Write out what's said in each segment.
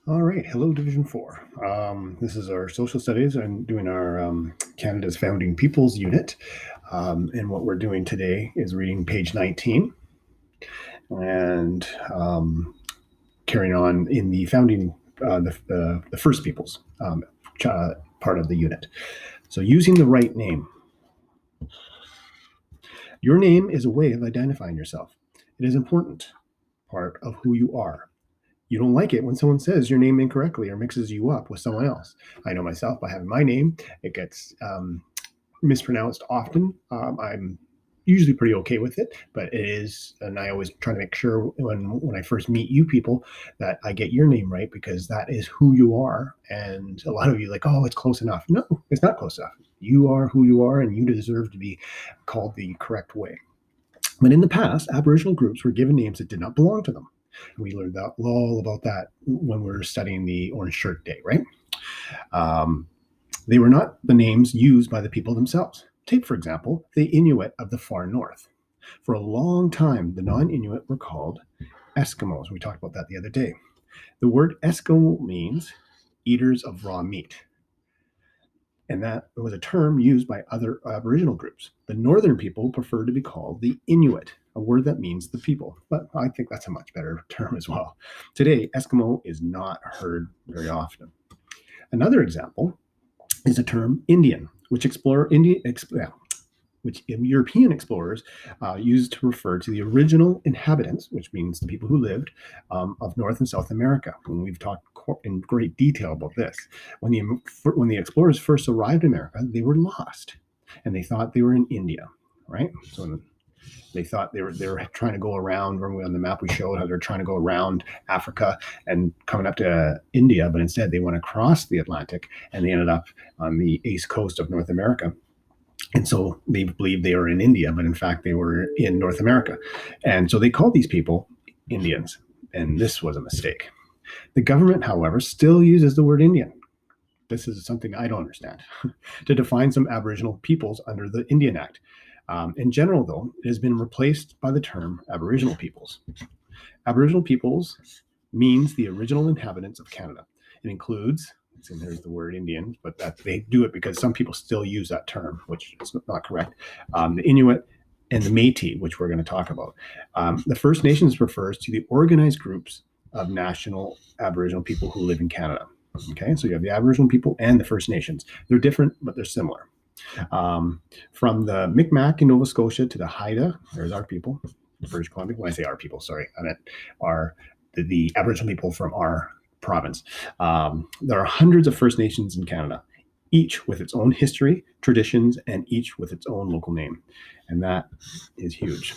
All right. Hello, Division 4. This is our social studies and doing our Canada's Founding Peoples unit. And what we're doing today is reading page 19 and carrying on in the founding, the first peoples part of the unit. So using the right name. Your name is a way of identifying yourself. It is an important part of who you are. You don't like it when someone says your name incorrectly or mixes you up with someone else. I know myself by having my name, it gets mispronounced often. I'm usually pretty okay with it, but it is, and I always try to make sure when I first meet you people that I get your name right because that is who you are. And a lot of you like, oh, it's close enough. No, it's not close enough. You are who you are, and you deserve to be called the correct way. But in the past, Aboriginal groups were given names that did not belong to them. We learned that all about that when we were studying the Orange Shirt Day, right? Um, they were not the names used by the people themselves. Take, for example, the Inuit of the far north. For a long time, the non-Inuit were called Eskimos. We talked about that the other day. The word Eskimo means eaters of raw meat, and that was a term used by other Aboriginal groups. The northern people prefer to be called the Inuit, a word that means the people, but I think that's a much better term as well. Today, Eskimo is not heard very often. Another example is the term Indian, which European explorers used to refer to the original inhabitants, which means the people who lived of North and South America. And we've talked in great detail about this. When the explorers first arrived in America, they were lost, and they thought they were in India, right? So they thought they were trying to go around. Remember on the map we showed how they're trying to go around Africa and coming up to India, but instead they went across the Atlantic and they ended up on the east coast of North America. And so they believed they were in India, but in fact they were in North America. And so they called these people Indians, and this was a mistake. The government, however, still uses the word Indian. This is something I don't understand to define some Aboriginal peoples under the Indian Act. In general, though, it has been replaced by the term Aboriginal peoples. Aboriginal peoples means the original inhabitants of Canada. It includes, and there's the word Indian, but that they do it because some people still use that term, which is not correct. The Inuit and the Métis, which we're going to talk about. The First Nations refers to the organized groups of national Aboriginal people who live in Canada. Okay, so you have the Aboriginal people and the First Nations. They're different, but they're similar. From the Micmac in Nova Scotia to the Haida, there's our people, British Columbia. When I say our people, sorry, I meant the Aboriginal people from our province. There are hundreds of First Nations in Canada, each with its own history, traditions, and each with its own local name. And that is huge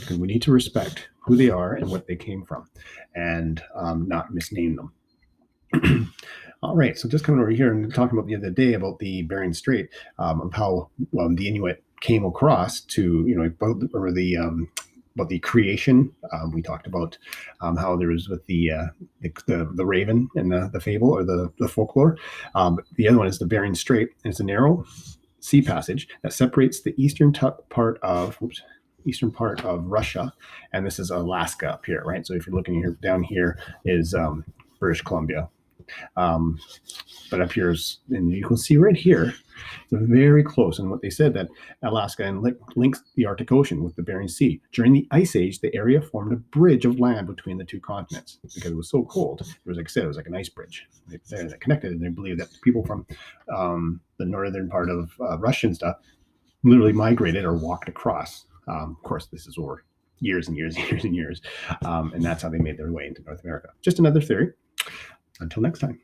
because we need to respect who they are and what they came from and not misname them. All right, so just coming over here and talking about the other day about the Bering Strait, of how the Inuit came across to, about the creation. We talked about how there was with the raven and the fable or the folklore. The other one is the Bering Strait, and it's a narrow sea passage that separates the eastern part of Russia, and this is Alaska up here, right? So if you're looking here, down here is British Columbia. But up here is, and you can see right here, they're very close. And what they said that Alaska links the Arctic Ocean with the Bering Sea. During the Ice Age, the area formed a bridge of land between the two continents because it was so cold. It was, like I said, it was like an ice bridge that connected. And they believe that people from the northern part of Russia and stuff literally migrated or walked across. Of course, this is over years and years and years and years. And that's how they made their way into North America. Just another theory. Until next time.